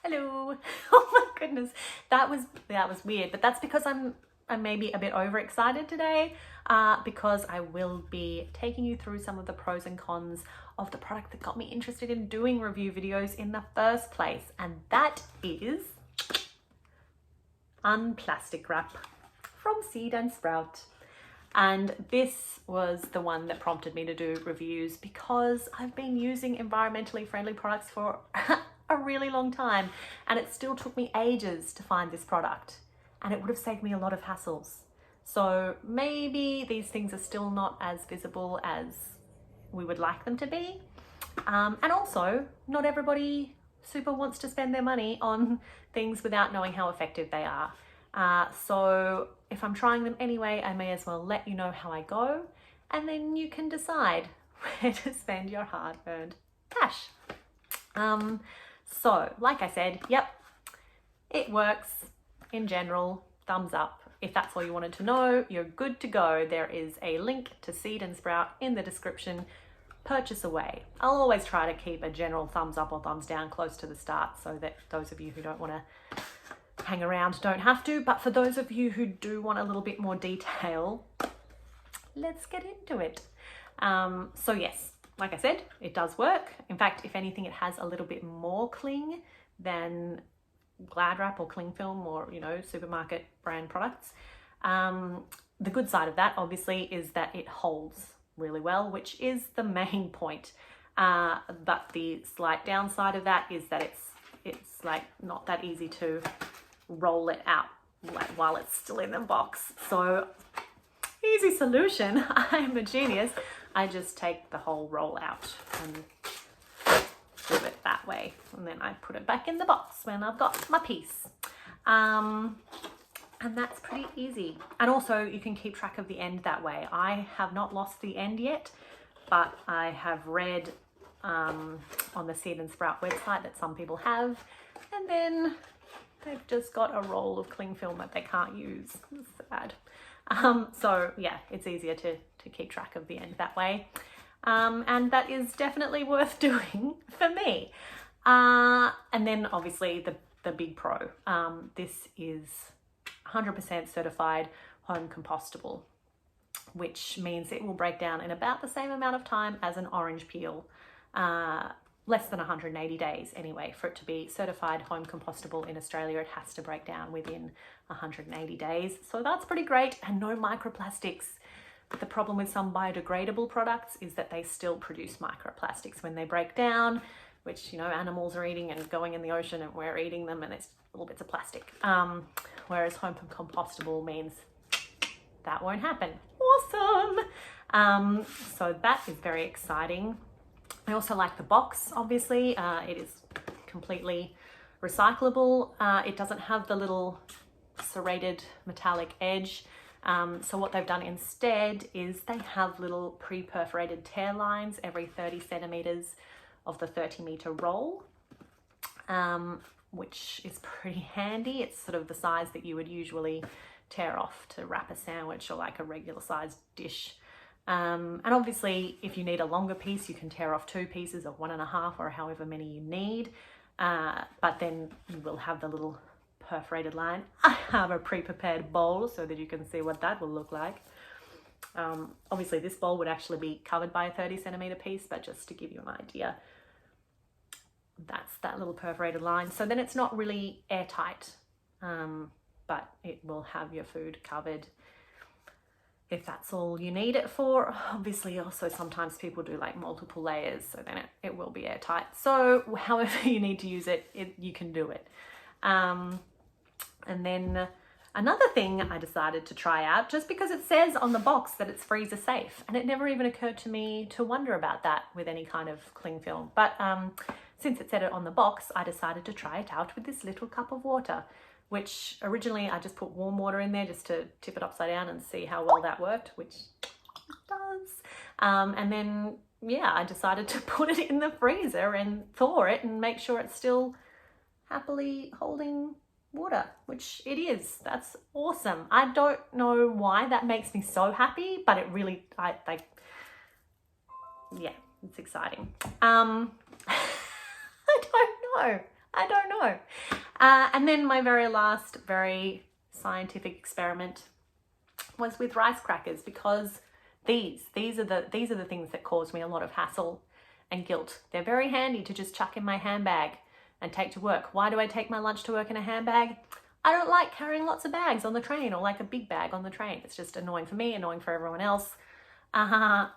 Hello. Oh my goodness, that was weird, but that's because I'm maybe a bit overexcited today because I will be taking you through some of the pros and cons of the product that got me interested in doing review videos in the first place, and that is unplastic wrap from Seed and Sprout. And this was the one that prompted me to do reviews because I've been using environmentally friendly products for a really long time, and it still took me ages to find this product, and it would have saved me a lot of hassles. So maybe these things are still not as visible as we would like them to be. And also, not everybody super wants to spend their money on things without knowing how effective they are. So if I'm trying them anyway, I may as well let you know how I go, and then you can decide where to spend your hard-earned cash. So like I said, yep, it works in general, thumbs up. If that's all you wanted to know, you're good to go. There is a link to Seed and Sprout in the description. Purchase away. I'll always try to keep a general thumbs up or thumbs down close to the start so that those of you who don't want to hang around don't have to, but for those of you who do want a little bit more detail, let's get into it. So yes, like I said, it does work. In fact, if anything, it has a little bit more cling than Glad Wrap or cling film or, you know, supermarket brand products. The good side of that obviously is that it holds really well, which is the main point. But the slight downside of that is that it's like not that easy to roll it out like while it's still in the box. So easy solution. I'm a genius. I just take the whole roll out and do it that way, and then I put it back in the box when I've got my piece. And that's pretty easy. And also you can keep track of the end that way. I have not lost the end yet, but I have read on the Seed and Sprout website that some people have, and then they've just got a roll of cling film that they can't use. It's sad. So yeah, it's easier to keep track of the end that way. And that is definitely worth doing for me. And then obviously the big pro, this is 100% certified home compostable, which means it will break down in about the same amount of time as an orange peel, less than 180 days anyway. For it to be certified home compostable in Australia, it has to break down within 180 days. So that's pretty great, and no microplastics. The problem with some biodegradable products is that they still produce microplastics when they break down, which, you know, animals are eating and going in the ocean, and we're eating them, and it's little bits of plastic. Whereas home compostable means that won't happen. Awesome! So that is very exciting. I also like the box, obviously. It is completely recyclable. It doesn't have the little serrated metallic edge. So what they've done instead is they have little pre-perforated tear lines every 30 centimeters of the 30-meter roll, which is pretty handy. It's sort of the size that you would usually tear off to wrap a sandwich or like a regular sized dish. And obviously, if you need a longer piece, you can tear off 2 pieces or 1.5 or however many you need. But then you will have the little perforated line. I have a pre-prepared bowl so that you can see what that will look like. Obviously, this bowl would actually be covered by a 30 centimeter piece, but just to give you an idea, that's that little perforated line. So then it's not really airtight, but it will have your food covered if that's all you need it for. Obviously, also sometimes people do like multiple layers, so then it will be airtight. So however you need to use it, you can do it. And then another thing I decided to try out, just because it says on the box that it's freezer safe, and it never even occurred to me to wonder about that with any kind of cling film. But since it said it on the box, I decided to try it out with this little cup of water, which originally I just put warm water in there just to tip it upside down and see how well that worked, which it does. And then, yeah, I decided to put it in the freezer and thaw it and make sure it's still happily holding water, which it is. That's awesome. I don't know why that makes me so happy, but it really, yeah, it's exciting. I don't know. I don't know. And then my very last, very scientific experiment was with rice crackers, because these are the things that cause me a lot of hassle and guilt. They're very handy to just chuck in my handbag and take to work. Why do I take my lunch to work in a handbag? I don't like carrying lots of bags on the train, or like a big bag on the train. It's just annoying for me, annoying for everyone else. But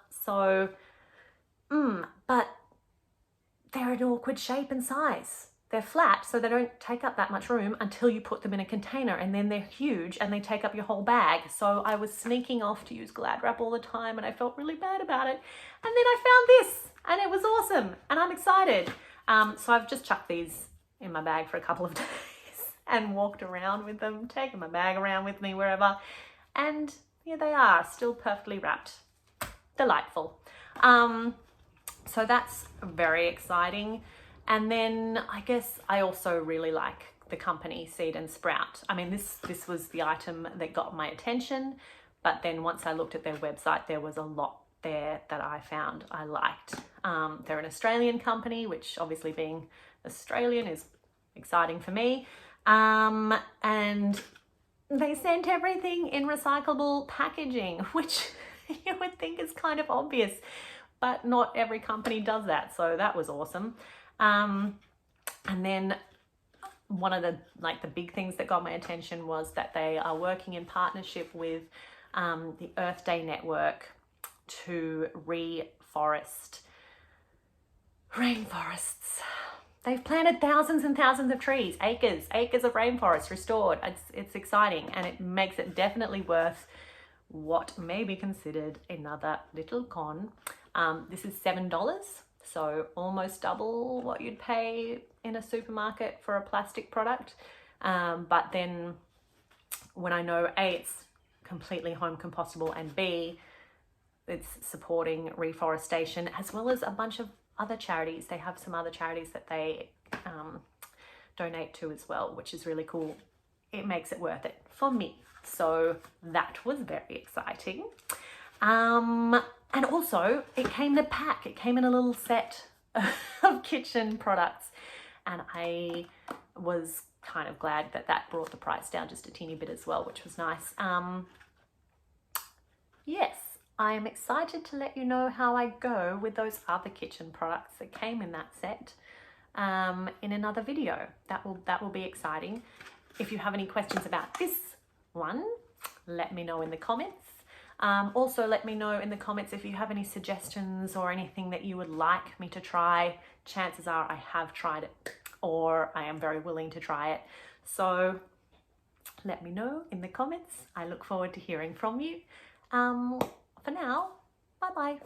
they're an awkward shape and size. They're flat, so they don't take up that much room until you put them in a container, and then they're huge and they take up your whole bag. So I was sneaking off to use Glad Wrap all the time, and I felt really bad about it. And then I found this, and it was awesome, and I'm excited. So I've just chucked these in my bag for a couple of days and walked around with them, taken my bag around with me wherever, and here they are, still perfectly wrapped. Delightful. So that's very exciting. And then I guess I also really like the company Seed and Sprout. I mean, this was the item that got my attention, but then once I looked at their website, there was a lot there that I found I liked. They're an Australian company, which obviously being Australian is exciting for me. And they sent everything in recyclable packaging, which you would think is kind of obvious, but not every company does that. So that was awesome. And then one of the big things that got my attention was that they are working in partnership with the Earth Day Network to reforest rainforests. They've planted thousands and thousands of trees, acres of rainforest restored. It's exciting, and it makes it definitely worth what may be considered another little con. This is $7, so almost double what you'd pay in a supermarket for a plastic product. But then when I know A, it's completely home compostable, and B, it's supporting reforestation as well as a bunch of other charities. They have some other charities that they donate to as well, which is really cool. It makes it worth it for me. So that was very exciting. And also it came in a pack. It came in a little set of kitchen products, and I was kind of glad that that brought the price down just a teeny bit as well, which was nice. Yes, I am excited to let you know how I go with those other kitchen products that came in that set in another video. That will be exciting. If you have any questions about this one, let me know in the comments. Also, let me know in the comments if you have any suggestions or anything that you would like me to try. Chances are I have tried it, or I am very willing to try it. So let me know in the comments. I look forward to hearing from you. For now, bye-bye.